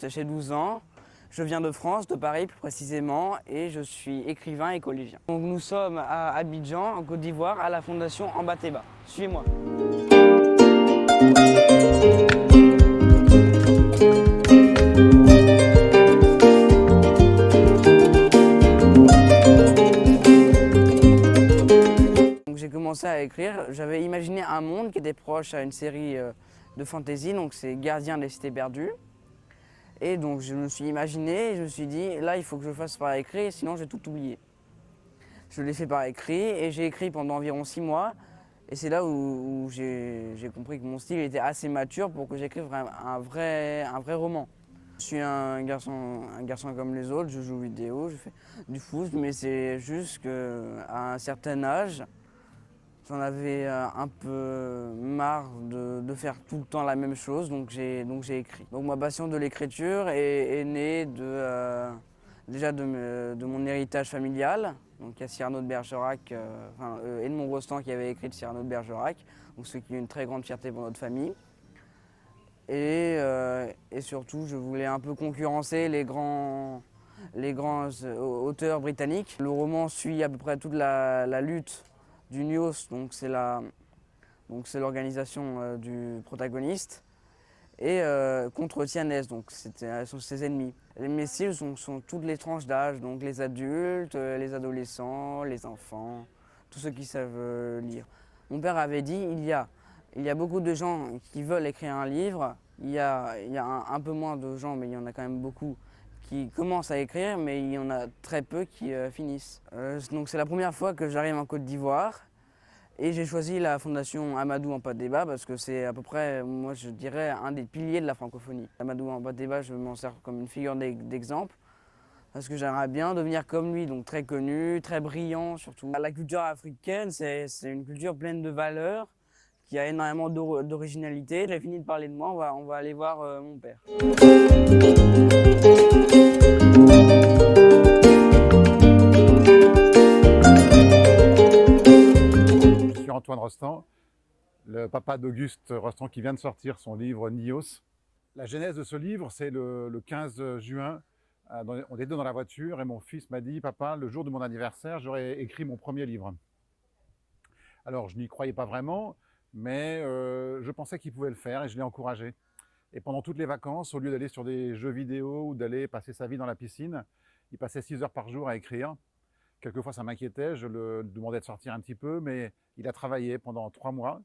Auguste, j'ai 12 ans. Je viens de France, de Paris plus précisément, et je suis écrivain et collégien. Donc nous sommes à Abidjan, en Côte d'Ivoire, à la fondation Ampateba. Suivez-moi. J'ai commencé à écrire, j'avais imaginé un monde qui était proche à une série de fantasy, donc c'est Gardien des cités perdues. Et donc je me suis imaginé, je me suis dit, là il faut que je fasse par écrit, sinon je vais tout oublier. Je l'ai fait par écrit et j'ai écrit pendant environ 6 mois. Et c'est là où j'ai compris que mon style était assez mature pour que j'écrive un vrai roman. Je suis un garçon comme les autres, je joue aux vidéos, je fais du foot, mais c'est juste qu'à un certain âge, j'en avais un peu marre de faire tout le temps la même chose, donc j'ai écrit. Donc ma passion de l'écriture est née déjà de mon héritage familial. Donc il y a Cyrano de Bergerac, Edmond Rostand qui avait écrit de Cyrano de Bergerac, donc ce qui est une très grande fierté pour notre famille. Et surtout, je voulais un peu concurrencer les grands auteurs britanniques. Le roman suit à peu près toute la lutte du NUOS, donc c'est l'organisation du protagoniste, et contre Tianès, donc sont ses ennemis. Mes cibles sont toutes les tranches d'âge, donc les adultes, les adolescents, les enfants, tous ceux qui savent lire. Mon père avait dit, il y a beaucoup de gens qui veulent écrire un livre, il y a un peu moins de gens, mais il y en a quand même beaucoup, qui commencent à écrire, mais il y en a très peu qui finissent. Donc c'est la première fois que j'arrive en Côte d'Ivoire. Et j'ai choisi la fondation Amadou Ampateba parce que c'est à peu près, moi je dirais, un des piliers de la francophonie. Amadou Ampateba, je m'en sers comme une figure d'exemple parce que j'aimerais bien devenir comme lui, donc très connu, très brillant surtout. La culture africaine, c'est une culture pleine de valeurs, qui a énormément d'originalité. J'ai fini de parler de moi, on va aller voir mon père. Antoine Rostand, le papa d'Auguste Rostand qui vient de sortir son livre Nios. La genèse de ce livre, c'est le 15 juin. On était dans la voiture et mon fils m'a dit « Papa, le jour de mon anniversaire, j'aurais écrit mon premier livre ». Alors, je n'y croyais pas vraiment, mais je pensais qu'il pouvait le faire et je l'ai encouragé. Et pendant toutes les vacances, au lieu d'aller sur des jeux vidéo ou d'aller passer sa vie dans la piscine, il passait 6 heures par jour à écrire. Quelquefois, ça m'inquiétait, je le demandais de sortir un petit peu, mais il a travaillé pendant 3 mois.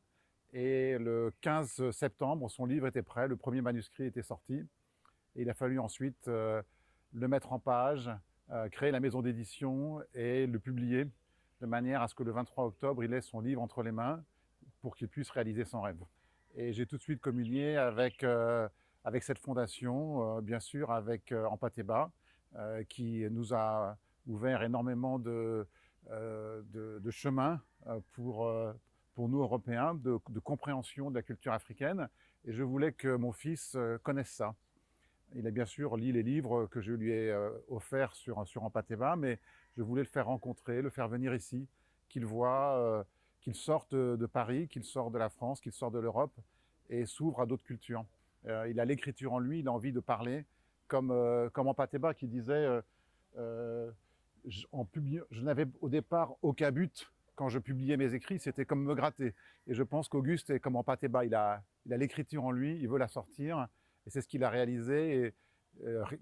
Et le 15 septembre, son livre était prêt, le premier manuscrit était sorti. Et il a fallu ensuite le mettre en page, créer la maison d'édition et le publier, de manière à ce que le 23 octobre, il ait son livre entre les mains pour qu'il puisse réaliser son rêve. Et j'ai tout de suite communié avec cette fondation, bien sûr avec Ampateba, qui nous a ouvert énormément de chemin pour nous Européens, de compréhension de la culture africaine. Et je voulais que mon fils connaisse ça. Il a bien sûr lu les livres que je lui ai offerts sur Ampateba, mais je voulais le faire rencontrer, le faire venir ici, qu'il voit, qu'il sorte de Paris, qu'il sorte de la France, qu'il sorte de l'Europe et s'ouvre à d'autres cultures. Il a l'écriture en lui, il a envie de parler, comme Ampateba qui disait je n'avais au départ aucun but quand je publiais mes écrits, c'était comme me gratter. Et je pense qu'Auguste est comme Ampateba, il a l'écriture en lui, il veut la sortir, et c'est ce qu'il a réalisé. Et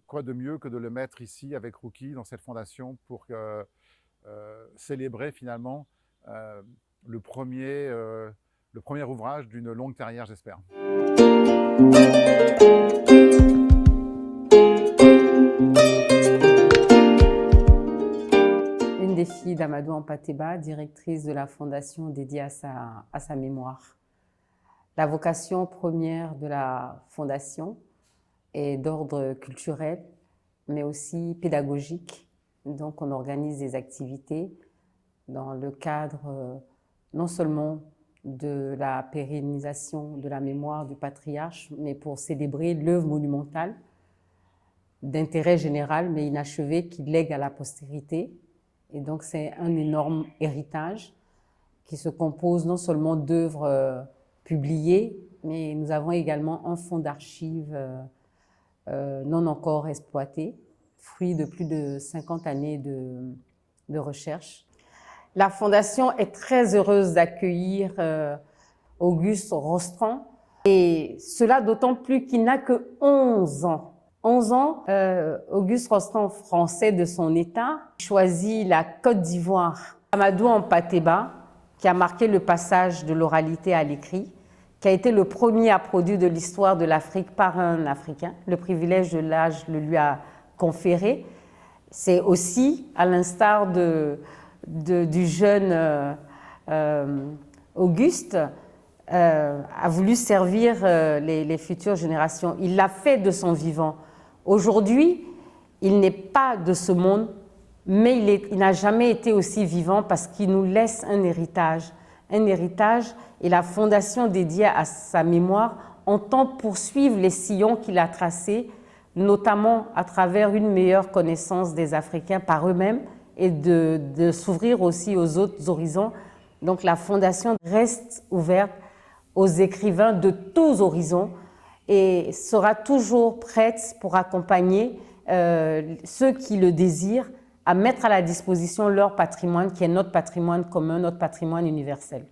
quoi de mieux que de le mettre ici avec Rookie dans cette fondation pour célébrer finalement le premier ouvrage d'une longue carrière, j'espère. Une des filles d'Amadou Ampateba, directrice de la fondation dédiée à sa mémoire. La vocation première de la fondation est d'ordre culturel, mais aussi pédagogique. Donc on organise des activités dans le cadre non seulement de la pérennisation de la mémoire du patriarche, mais pour célébrer l'œuvre monumentale d'intérêt général, mais inachevée, qu'il lègue à la postérité. Et donc, c'est un énorme héritage qui se compose non seulement d'œuvres publiées, mais nous avons également un fonds d'archives non encore exploitées, fruit de plus de 50 années de recherche. La Fondation est très heureuse d'accueillir Auguste Rostron, et cela d'autant plus qu'il n'a que 11 ans. 11 ans, Auguste Rostron, français de son état, choisit la Côte d'Ivoire. Amadou Hampâté-Bâ, qui a marqué le passage de l'oralité à l'écrit, qui a été le premier à produire de l'histoire de l'Afrique par un Africain. Le privilège de l'âge le lui a conféré. C'est aussi, à l'instar du jeune Auguste, a voulu servir les futures générations. Il l'a fait de son vivant. Aujourd'hui, il n'est pas de ce monde, mais il n'a jamais été aussi vivant parce qu'il nous laisse un héritage. Un héritage, et la fondation dédiée à sa mémoire entend poursuivre les sillons qu'il a tracés, notamment à travers une meilleure connaissance des Africains par eux-mêmes et de s'ouvrir aussi aux autres horizons. Donc la fondation reste ouverte aux écrivains de tous horizons et sera toujours prête pour accompagner ceux qui le désirent à mettre à la disposition leur patrimoine, qui est notre patrimoine commun, notre patrimoine universel.